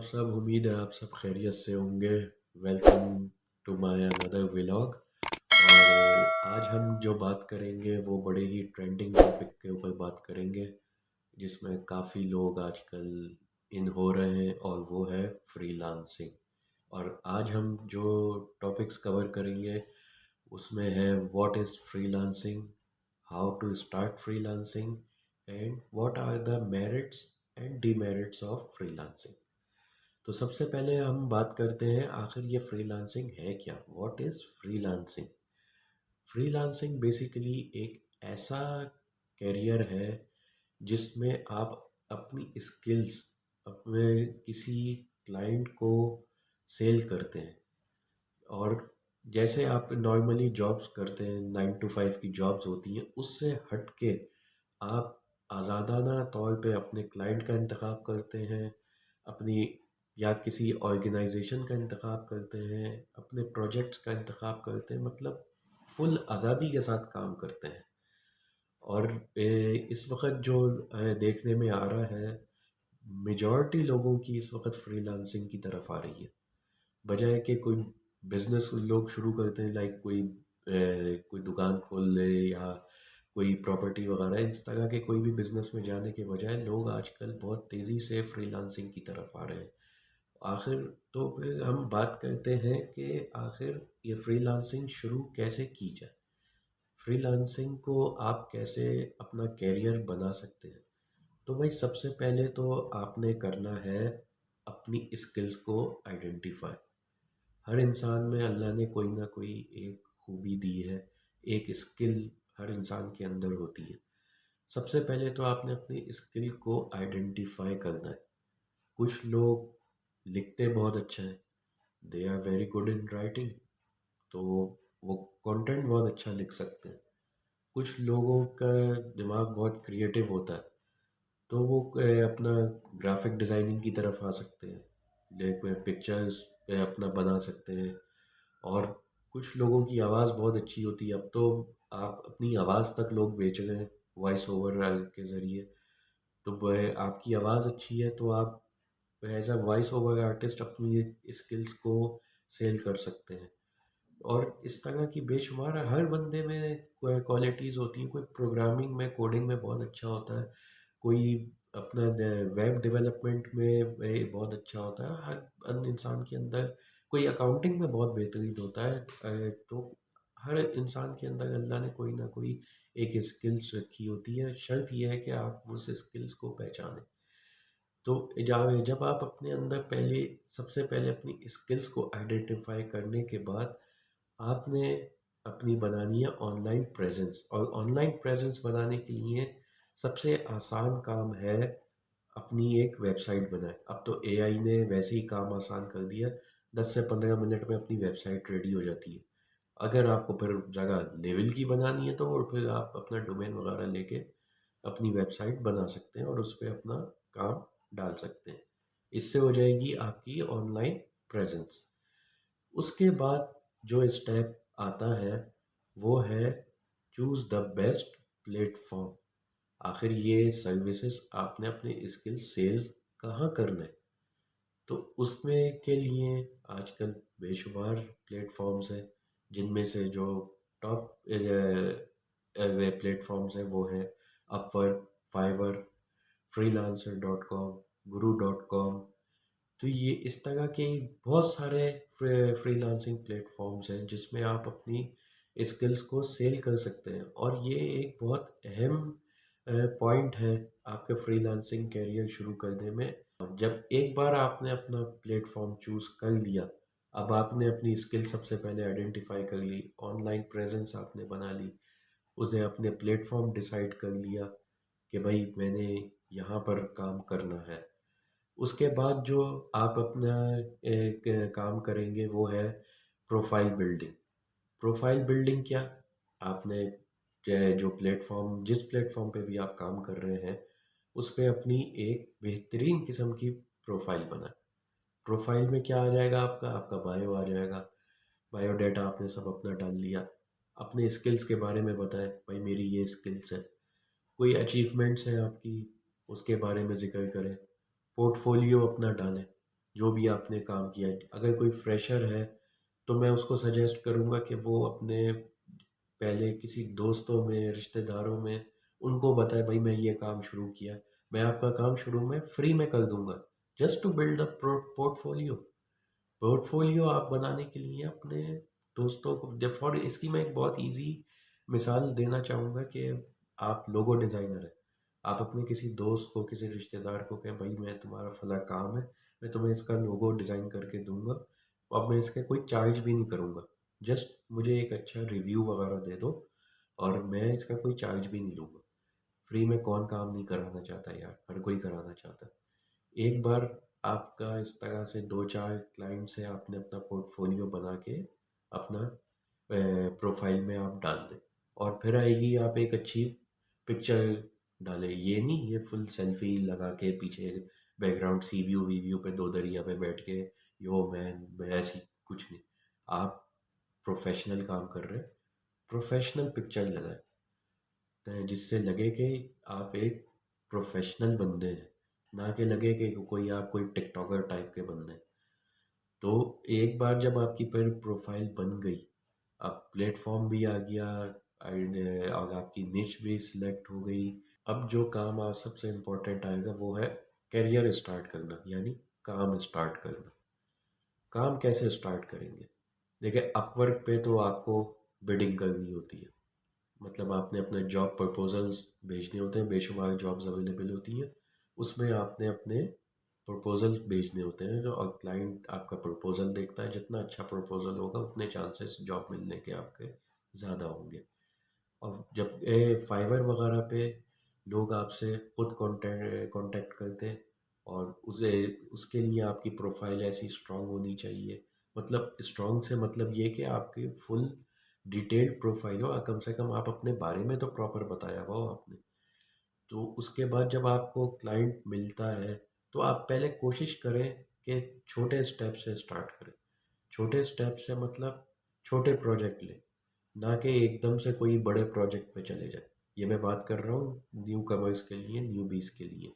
सब? उम्मीद है आप सब खैरियत से होंगे। Welcome to my another vlog. और आज हम जो बात करेंगे वो बड़े ही ट्रेंडिंग टॉपिक के ऊपर बात करेंगे, जिसमें काफ़ी लोग आजकल इन हो रहे हैं, और वो है फ्रीलांसिंग। और आज हम जो टॉपिक्स कवर करेंगे उसमें है what is freelancing, how to start freelancing, and what are the merits and demerits of freelancing. तो सबसे पहले हम बात करते हैं आखिर ये फ्रीलांसिंग है क्या। What is freelancing? Freelancing basically एक ऐसा करियर है जिसमें आप अपनी स्किल्स अपने किसी क्लाइंट को सेल करते हैं। और जैसे आप नॉर्मली जॉब्स करते हैं, 9 to 5 की जॉब्स होती हैं, उससे हट के आप आज़ादाना तौर पे अपने क्लाइंट का इंतखाब करते हैं, अपनी या किसी ऑर्गेनाइजेशन का इंतखाब करते हैं, अपने प्रोजेक्ट्स का इंतखाब करते हैं, मतलब फुल आज़ादी के साथ काम करते हैं। और इस वक्त जो देखने में आ रहा है, मेजॉरिटी लोगों की इस वक्त फ्रीलांसिंग की तरफ आ रही है। बजाय कि कोई बिजनेस लोग शुरू करते हैं, लाइक कोई दुकान खोल ले या कोई प्रॉपर्टी वगैरह, इस तरह के कोई भी बिजनेस में जाने के बजाय लोग आजकल बहुत तेज़ी से फ्रीलांसिंग की तरफ आ रहे हैं। आखिर तो फिर हम बात करते हैं कि आखिर ये फ्रीलांसिंग शुरू कैसे की जाए, फ्रीलांसिंग को आप कैसे अपना कैरियर बना सकते हैं। तो भाई सबसे पहले तो आपने करना है अपनी स्किल्स को आइडेंटिफाई। हर इंसान में अल्लाह ने कोई ना कोई एक खूबी दी है, एक स्किल हर इंसान के अंदर होती है। सबसे पहले तो आपने अपनी स्किल को आइडेंटिफाई करना है। कुछ लोग लिखते बहुत अच्छा है, they are very good in writing, तो वो कंटेंट बहुत अच्छा लिख सकते हैं। कुछ लोगों का दिमाग बहुत क्रिएटिव होता है, तो वो अपना ग्राफिक डिज़ाइनिंग की तरफ आ सकते हैं, लाइक पिक्चर्स अपना बना सकते हैं। और कुछ लोगों की आवाज़ बहुत अच्छी होती है। अब तो आप अपनी आवाज़ तक लोग बेच रहे हैं वॉइस ओवर के ज़रिए। तो वह आपकी आवाज़ अच्छी है तो आप as a voice over artist अपनी स्किल्स को सेल कर सकते हैं। और इस तरह की बेशुमार हर बंदे में क्वालिटीज़ होती हैं। कोई प्रोग्रामिंग में, कोडिंग में बहुत अच्छा होता है, कोई अपना वेब डेवलपमेंट में बहुत अच्छा होता है। हर अन्य इंसान के अंदर कोई अकाउंटिंग में बहुत बेहतरीन होता है। तो हर इंसान के अंदर अल्लाह ने कोई ना कोई एक स्किल्स रखी होती है। शर्त यह है कि आप उस स्किल्स को पहचानें। तो जब आप अपने अंदर सबसे पहले अपनी स्किल्स को आइडेंटिफाई करने के बाद आपने अपनी बनानी है ऑनलाइन प्रेजेंस। और ऑनलाइन प्रेजेंस बनाने के लिए सबसे आसान काम है अपनी एक वेबसाइट बनाए। अब तो एआई ने वैसे ही काम आसान कर दिया, 10 से 15 मिनट में अपनी वेबसाइट रेडी हो जाती है। अगर आपको फिर जगह लेवल की बनानी है तो और फिर आप अपना डोमेन वगैरह लेके अपनी वेबसाइट बना सकते हैं और उस पर अपना काम डाल सकते हैं। इससे हो जाएगी आपकी ऑनलाइन प्रेजेंस। उसके बाद जो स्टेप आता है वो है चूज़ द बेस्ट प्लेटफॉर्म। आखिर ये सर्विसेज आपने अपने स्किल सेल कहाँ करना है, तो उसमें के लिए आजकल बेशुमार प्लेटफॉर्म्स हैं, जिनमें से जो टॉप प्लेटफॉर्म्स हैं वो हैं अपवर्क, फाइवर, freelancer.com, guru.com। तो ये इस तरह के बहुत सारे फ्रीलांसिंग प्लेटफॉर्म्स हैं जिसमें आप अपनी स्किल्स को सेल कर सकते हैं। और ये एक बहुत अहम पॉइंट है आपके फ्रीलांसिंग कैरियर शुरू करने में। और जब एक बार आपने अपना प्लेटफॉर्म चूज़ कर लिया, अब आपने अपनी स्किल सबसे पहले आइडेंटिफाई कर ली, ऑनलाइन प्रेजेंस आपने बना ली, उसे अपने प्लेटफॉर्म डिसाइड कर लिया कि भाई मैंने यहाँ पर काम करना है। उसके बाद जो आप अपना एक काम करेंगे वो है प्रोफाइल बिल्डिंग। प्रोफाइल बिल्डिंग क्या? आपने जो प्लेटफॉर्म जिस प्लेटफॉर्म पे भी आप काम कर रहे हैं उस पे अपनी एक बेहतरीन किस्म की प्रोफाइल बनाए। प्रोफाइल में क्या आ जाएगा? आपका आपका बायो आ जाएगा। बायोडाटा आपने सब अपना डाल लिया। अपने स्किल्स के बारे में बताएं, भाई मेरी ये स्किल्स है। कोई अचीवमेंट्स हैं आपकी, उसके बारे में ज़िक्र करें। पोर्टफोलियो अपना डालें। जो भी आपने काम किया है। अगर कोई फ्रेशर है तो मैं उसको सजेस्ट करूँगा कि वो अपने पहले किसी दोस्तों में, रिश्तेदारों में उनको बताए, भाई मैं ये काम शुरू किया, मैं आपका काम शुरू में फ्री में कर दूंगा, just to build a portfolio. Portfolio आप बनाने के लिए अपने दोस्तों को, फॉर इसकी मैं एक बहुत इजी मिसाल देना चाहूँगा कि आप लोगो डिज़ाइनर हैं, आप अपने किसी दोस्त को, किसी रिश्तेदार को कहें, भाई मैं तुम्हारा फला काम है, मैं तुम्हें इसका लोगो डिज़ाइन करके दूंगा, अब मैं इसके कोई चार्ज भी नहीं करूँगा, जस्ट मुझे एक अच्छा रिव्यू वगैरह दे दो और मैं इसका कोई चार्ज भी नहीं लूँगा। फ्री में कौन काम नहीं कराना चाहता यार, हर कोई कराना चाहता है। एक बार आपका इस तरह से दो चार क्लाइंट से आपने अपना पोर्टफोलियो बना के अपना प्रोफाइल में आप डाल दें, और फिर आएगी आप एक अच्छी पिक्चर डालें, ये नहीं ये फुल सेल्फी लगा के पीछे बैकग्राउंड सी व्यू वी व्यू पे दो दरिया पे बैठ के यो मैं ऐसी कुछ नहीं। आप प्रोफेशनल काम कर रहे हैं, प्रोफेशनल पिक्चर लगाएं, जिससे लगे कि आप एक प्रोफेशनल बंदे हैं, ना कि लगे कि कोई आप कोई टिकटॉकर टाइप के बंदे हैं। तो एक बार जब आपकी फिर प्रोफाइल बन गई, अब प्लेटफॉर्म भी आ गया एंड और आपकी निच भी सिलेक्ट हो गई, अब जो काम आप सबसे इम्पोर्टेंट आएगा वो है करियर स्टार्ट करना, यानी काम स्टार्ट करना। काम कैसे स्टार्ट करेंगे? देखिए, अपवर्क पे तो आपको बिडिंग करनी होती है, मतलब आपने अपने जॉब प्रपोजल्स भेजने होते हैं, बेशुमार जॉब्स अवेलेबल होती हैं, उसमें आपने अपने प्रपोजल भेजने होते हैं, और क्लाइंट आपका प्रपोजल देखता है, जितना अच्छा प्रपोजल होगा उतने चांसेस जॉब मिलने के आपके ज़्यादा होंगे। और जब फाइवर वगैरह पे लोग आपसे खुद कांटेक्ट करते हैं, और उसे उसके लिए आपकी प्रोफाइल ऐसी स्ट्रांग होनी चाहिए, मतलब स्ट्रांग से मतलब ये कि आपकी फुल डिटेल्ड प्रोफाइल हो, कम से कम आप अपने बारे में तो प्रॉपर बताया हुआ हो आपने। तो उसके बाद जब आपको क्लाइंट मिलता है तो आप पहले कोशिश करें कि छोटे स्टेप से स्टार्ट करें। छोटे स्टेप से मतलब छोटे प्रोजेक्ट लें, ना कि एकदम से कोई बड़े प्रोजेक्ट पे चले जाए। ये मैं बात कर रहा हूँ न्यू कमर्स के लिए, न्यू बीस के लिए।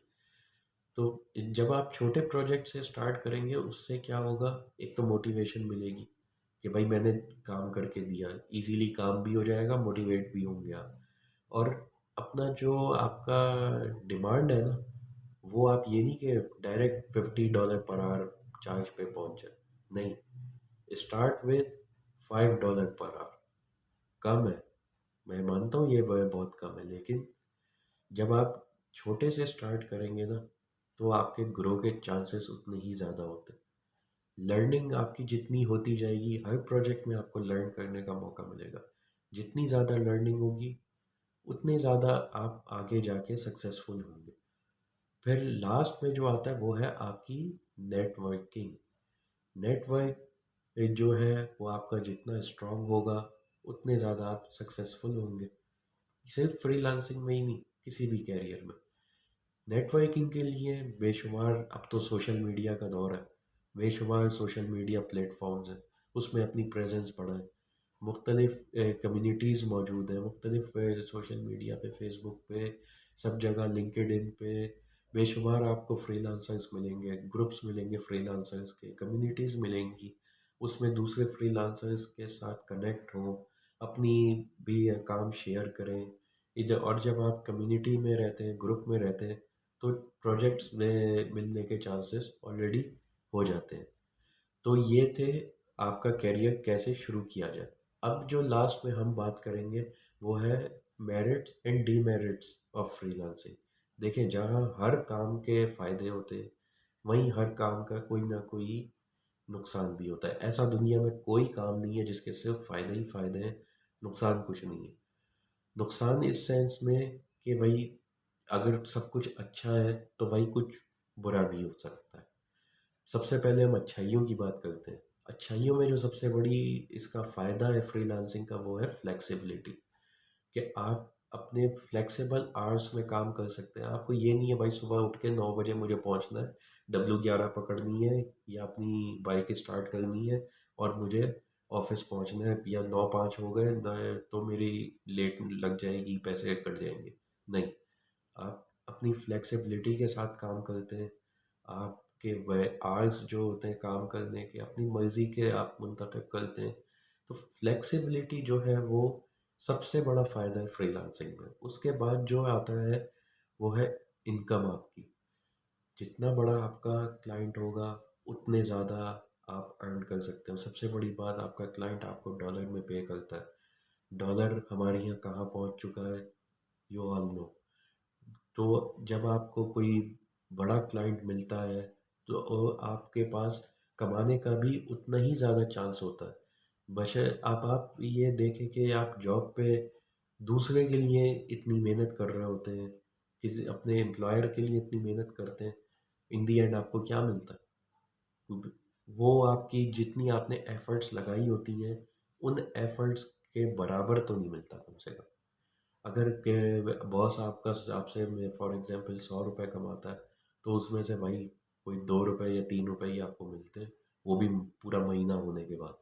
तो जब आप छोटे प्रोजेक्ट से स्टार्ट करेंगे, उससे क्या होगा, एक तो मोटिवेशन मिलेगी कि भाई मैंने काम करके दिया, इजीली काम भी हो जाएगा, मोटिवेट भी होंगे आप। और अपना जो आपका डिमांड है ना, वो आप ये नहीं कि डायरेक्ट $50 पर आवर चार्ज पे पहुंच जाए, नहीं, स्टार्ट विथ $5 पर आवर। कम है, मैं मानता हूँ ये बहुत कम है, लेकिन जब आप छोटे से स्टार्ट करेंगे ना, तो आपके ग्रो के चांसेस उतने ही ज़्यादा होते हैं। लर्निंग आपकी जितनी होती जाएगी, हर प्रोजेक्ट में आपको लर्न करने का मौका मिलेगा, जितनी ज़्यादा लर्निंग होगी उतने ज़्यादा आप आगे जाके सक्सेसफुल होंगे। फिर लास्ट में जो आता है वो है आपकी नेटवर्किंग। नेटवर्क जो है वो आपका जितना स्ट्रांग होगा उतने ज़्यादा आप सक्सेसफुल होंगे, सिर्फ फ्रीलांसिंग में ही नहीं, किसी भी कैरियर में। नेटवर्किंग के लिए बेशुमार, अब तो सोशल मीडिया का दौर है, बेशुमार सोशल मीडिया प्लेटफॉर्म्स हैं, उसमें अपनी प्रेजेंस बढ़ाएं। मुख्तलिफ कम्युनिटीज़ मौजूद हैं, मुख्तलिफ सोशल मीडिया पे, फेसबुक पे, सब जगह, लिंक्डइन पे बेशुमार आपको फ्रीलांसर्स मिलेंगे, ग्रुप्स मिलेंगे फ्रीलांसर्स के, कम्युनिटीज़ मिलेंगी, उसमें दूसरे फ्रीलांसर्स के साथ कनेक्ट हों, अपनी भी काम शेयर करें इधर। और जब आप कम्युनिटी में रहते हैं, ग्रुप में रहते हैं, तो प्रोजेक्ट्स में मिलने के चांसेस ऑलरेडी हो जाते हैं। तो ये थे आपका करियर कैसे शुरू किया जाए। अब जो लास्ट में हम बात करेंगे वो है merits and demerits of freelancing. देखिए, जहाँ हर काम के फ़ायदे होते हैं, वहीं हर काम का कोई ना कोई नुकसान भी होता है। ऐसा दुनिया में कोई काम नहीं है जिसके सिर्फ फ़ायदे ही फ़ायदे हैं, नुकसान कुछ नहीं है। नुकसान इस सेंस में कि भाई अगर सब कुछ अच्छा है तो भाई कुछ बुरा भी हो सकता है। सबसे पहले हम अच्छाइयों की बात करते हैं। अच्छाइयों में जो सबसे बड़ी इसका फ़ायदा है फ्रीलांसिंग का, वो है फ्लेक्सिबिलिटी, कि आप अपने फ्लेक्सिबल आवर्स में काम कर सकते हैं। आपको ये नहीं है भाई सुबह उठ के 9 बजे मुझे पहुंचना है, W11 पकड़नी है या अपनी बाइक स्टार्ट करनी है और मुझे ऑफिस पहुंचना है, या 9:05 हो गए तो मेरी लेट लग जाएगी, पैसे कट जाएंगे। नहीं, आप अपनी फ्लेक्सिबिलिटी के साथ काम करते हैं, आप आपके वह आवर्स जो होते हैं काम करने के अपनी मर्ज़ी के आप मुंतखब करते हैं। तो फ्लेक्सिबिलिटी जो है वो सबसे बड़ा फ़ायदा है फ्रीलांसिंग में। उसके बाद जो आता है वो है इनकम आपकी। जितना बड़ा आपका क्लाइंट होगा उतने ज़्यादा आप अर्न कर सकते हो। सबसे बड़ी बात, आपका क्लाइंट आपको डॉलर में पे करता है। डॉलर हमारे यहाँ कहाँ पहुँच चुका है, यू ऑल नो। तो जब आपको कोई बड़ा क्लाइंट मिलता है तो आपके पास कमाने का भी उतना ही ज़्यादा चांस होता है। बशर आप ये देखें कि आप जॉब पे दूसरे के लिए इतनी मेहनत कर रहे होते हैं, किसी अपने एम्प्लॉयर के लिए इतनी मेहनत करते हैं, इन दी एंड आपको क्या मिलता है? वो आपकी जितनी आपने एफर्ट्स लगाई होती हैं उन एफर्ट्स के बराबर तो नहीं मिलता कम से कम। अगर के बॉस आपका आपसे फॉर एग्जांपल 100 रुपये कमाता है तो उसमें से भाई कोई 2 रुपये या 3 रुपये ही आपको मिलते हैं, वो भी पूरा महीना होने के बाद।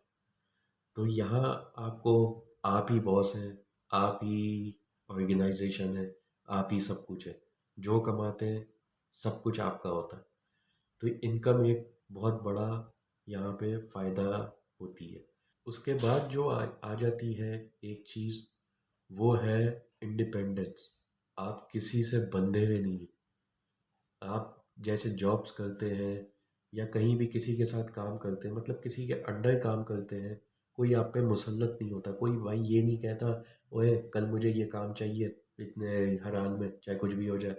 तो यहाँ आपको, आप ही बॉस हैं, आप ही ऑर्गेनाइजेशन है, आप ही सब कुछ है। जो कमाते हैं सब कुछ आपका होता है। तो इनकम एक बहुत बड़ा यहाँ पे फ़ायदा होती है। उसके बाद जो आ जाती है एक चीज़, वो है इंडिपेंडेंस। आप किसी से बंधे हुए नहीं हैं। आप जैसे जॉब्स करते हैं या कहीं भी किसी के साथ काम करते हैं, मतलब किसी के अंडर काम करते हैं, कोई आप पे मुसल्लत नहीं होता। कोई भाई ये नहीं कहता ओए कल मुझे ये काम चाहिए, इतने हर हाल में चाहे कुछ भी हो जाए,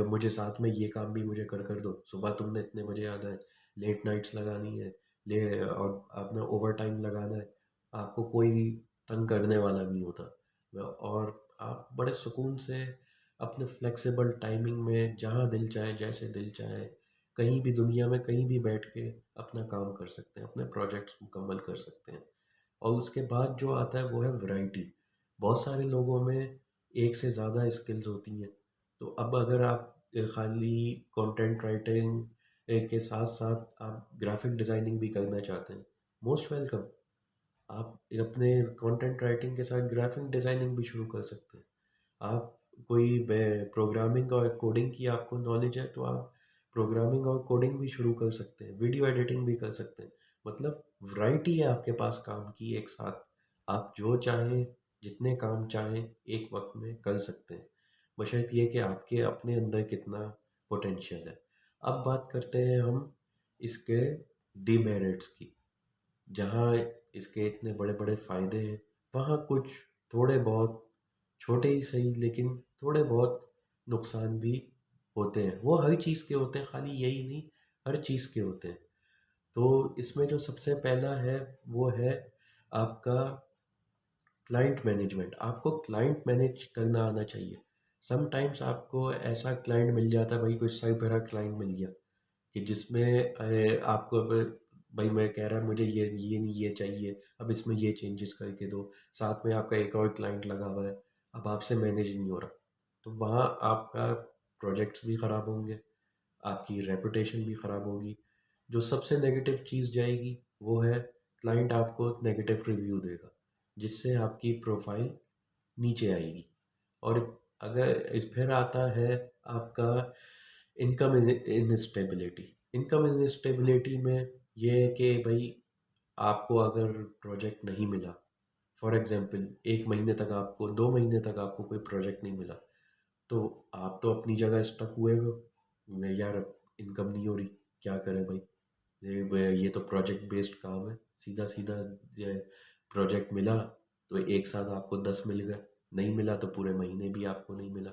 मुझे साथ में ये काम भी मुझे कर दो, सुबह तुमने इतने बजे आना है, लेट नाइट्स लगानी है, ले और अपना ओवर टाइम लगाना है। आपको कोई तंग करने वाला नहीं होता। और आप बड़े सुकून से अपने फ्लेक्सिबल टाइमिंग में जहाँ दिल चाहे जैसे दिल चाहे कहीं भी दुनिया में कहीं भी बैठ के अपना काम कर सकते हैं, अपने प्रोजेक्ट्स मुकम्मल कर सकते हैं। और उसके बाद जो आता है वो है वैरायटी। बहुत सारे लोगों में एक से ज़्यादा स्किल्स होती हैं। तो अब अगर आप खाली कंटेंट राइटिंग के साथ साथ आप ग्राफिक डिज़ाइनिंग भी करना चाहते हैं, मोस्ट वेलकम। आप अपने कंटेंट राइटिंग के साथ ग्राफिक डिज़ाइनिंग भी शुरू कर सकते हैं। आप कोई प्रोग्रामिंग और कोडिंग की आपको नॉलेज है तो आप प्रोग्रामिंग और कोडिंग भी शुरू कर सकते हैं, वीडियो एडिटिंग भी कर सकते हैं। मतलब वैरायटी है आपके पास काम की एक साथ। आप जो चाहें, जितने काम चाहें एक वक्त में कर सकते हैं, बशर्ते ये कि आपके अपने अंदर कितना पोटेंशियल है। अब बात करते हैं हम इसके डीमेरिट्स की। जहाँ इसके इतने बड़े बड़े फ़ायदे हैं, वहाँ कुछ थोड़े बहुत छोटे ही सही लेकिन थोड़े बहुत नुकसान भी होते हैं। वो हर चीज़ के होते हैं, खाली यही नहीं, हर चीज़ के होते हैं। तो इसमें जो सबसे पहला है वो है आपका क्लाइंट मैनेजमेंट। आपको क्लाइंट मैनेज करना आना चाहिए। समटाइम्स आपको ऐसा क्लाइंट मिल जाता है, भाई कोई सरबरा क्लाइंट मिल गया कि जिसमें आपको अब भाई मैं कह रहा मुझे ये नहीं ये चाहिए, अब इसमें ये चेंजेस करके दो। साथ में आपका एक और क्लाइंट लगा हुआ है, अब आपसे मैनेज नहीं हो रहा। तो वहाँ आपका प्रोजेक्ट्स भी ख़राब होंगे, आपकी रेपुटेशन भी ख़राब होगी। जो सबसे नेगेटिव चीज़ जाएगी वो है क्लाइंट आपको नेगेटिव रिव्यू देगा, जिससे आपकी प्रोफाइल नीचे आएगी। और अगर फिर आता है आपका इनकम इनस्टेबिलिटी। इनकम इनस्टेबिलिटी में ये है कि भाई आपको अगर प्रोजेक्ट नहीं मिला, फॉर एग्जांपल 1 महीने तक आपको 2 महीने तक आपको कोई प्रोजेक्ट नहीं मिला, तो आप तो अपनी जगह स्टक हुए हो। मैं यार अब इनकम नहीं हो रही, क्या करें भाई। ये तो प्रोजेक्ट बेस्ड काम है, सीधा सीधा ये प्रोजेक्ट मिला तो एक साथ आपको 10 मिल गए, नहीं मिला तो पूरे महीने भी आपको नहीं मिला।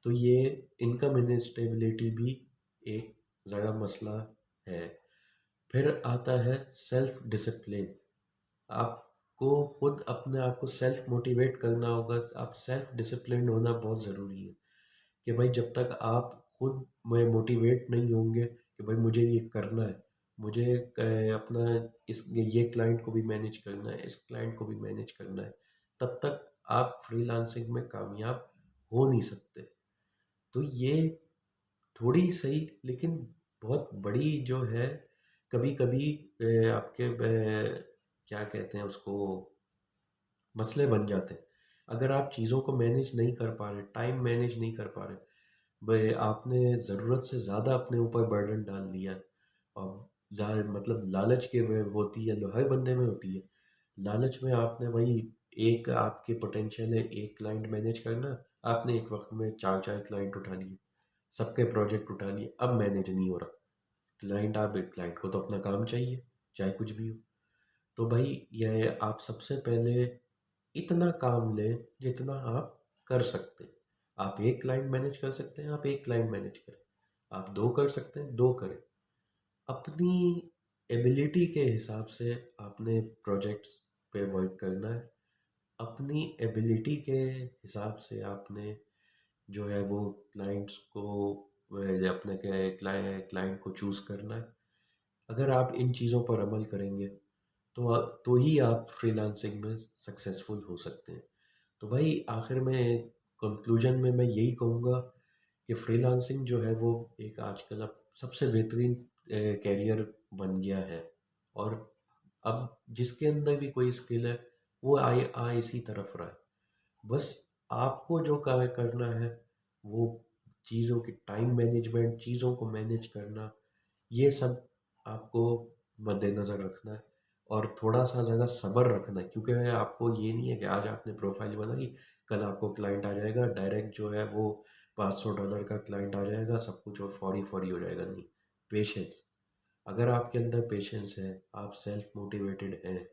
तो ये इनकम इनस्टेबिलिटी भी एक ज़रा मसला है। फिर आता है सेल्फ डिसिप्लिन। आपको खुद अपने आप को सेल्फ मोटिवेट करना होगा। आप सेल्फ डिसिप्लिन होना बहुत ज़रूरी है कि भाई जब तक आप खुद में मोटिवेट नहीं होंगे कि भाई मुझे ये करना है, मुझे अपना इस ये क्लाइंट को भी मैनेज करना है, इस क्लाइंट को भी मैनेज करना है, तब तक आप फ्रीलांसिंग में कामयाब हो नहीं सकते। तो ये थोड़ी सही लेकिन बहुत बड़ी जो है, कभी कभी आपके क्या कहते हैं उसको, मसले बन जाते हैं। अगर आप चीज़ों को मैनेज नहीं कर पा रहे, टाइम मैनेज नहीं कर पा रहे, भाई आपने ज़रूरत से ज़्यादा अपने ऊपर बर्डन डाल दिया है। और मतलब लालच के में होती है, हर बंदे में होती है। लालच में आपने वही, एक आपके पोटेंशियल है एक क्लाइंट मैनेज करना, आपने एक वक्त में चार चार क्लाइंट उठा लिए, सबके प्रोजेक्ट उठा लिए, अब मैनेज नहीं हो रहा क्लाइंट। आप एक क्लाइंट को तो अपना काम चाहिए, चाहे कुछ भी हो। तो भाई यह आप सबसे पहले इतना काम लें जितना आप कर सकते हैं। आप एक क्लाइंट मैनेज कर सकते हैं, आप एक क्लाइंट मैनेज करें। आप दो कर सकते हैं, दो करें। अपनी एबिलिटी के हिसाब से आपने प्रोजेक्ट्स पे वर्क करना है। अपनी एबिलिटी के हिसाब से आपने जो है वो क्लाइंट्स को अपने क्लाइंट को चूज़ करना है। अगर आप इन चीज़ों पर अमल करेंगे तो ही आप फ्रीलांसिंग में सक्सेसफुल हो सकते हैं। तो भाई आखिर में कंक्लूजन में मैं यही कहूँगा कि फ्रीलांसिंग जो है वो एक आजकल अब सबसे बेहतरीन कैरियर बन गया है। और अब जिसके अंदर भी कोई स्किल है वो आए आ इसी तरफ रहा है। बस आपको जो कार्य करना है वो चीज़ों की टाइम मैनेजमेंट, चीज़ों को मैनेज करना, ये सब आपको मद्देनज़र रखना है। और थोड़ा सा ज़्यादा सब्र रखना है, क्योंकि आपको ये नहीं है कि आज आपने प्रोफाइल बनाई, कल आपको क्लाइंट आ जाएगा डायरेक्ट जो है वो $500 का क्लाइंट आ जाएगा, सब कुछ और फौरी फौरी हो जाएगा। नहीं, पेशेंस। अगर आपके अंदर पेशेंस है, आप सेल्फ मोटिवेटेड हैं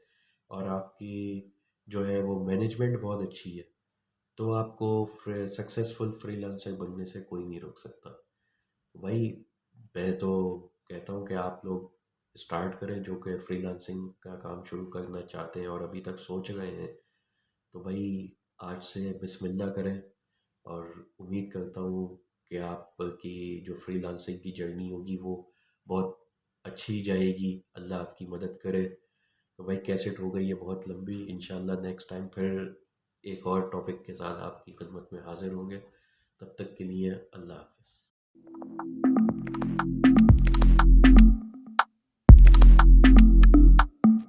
और आपकी जो है वो मैनेजमेंट बहुत अच्छी है, तो आपको सक्सेसफुल फ्रीलांसर बनने से कोई नहीं रोक सकता। भाई मैं तो कहता हूँ कि आप लोग स्टार्ट करें, जो कि फ्रीलांसिंग का काम शुरू करना चाहते हैं और अभी तक सोच रहे हैं। तो भाई आज से बिस्मिल्लाह करें। और उम्मीद करता हूँ कि आपकी जो फ्रीलांसिंग की जर्नी होगी वो बहुत अच्छी जाएगी, अल्लाह आपकी मदद करे। तो भाई कैसेट हो गई है बहुत लंबी, इंशाल्लाह नेक्स्ट टाइम फिर एक और टॉपिक के साथ आपकी खिदमत में हाजिर होंगे। तब तक के लिए अल्लाह हाफ़िज़।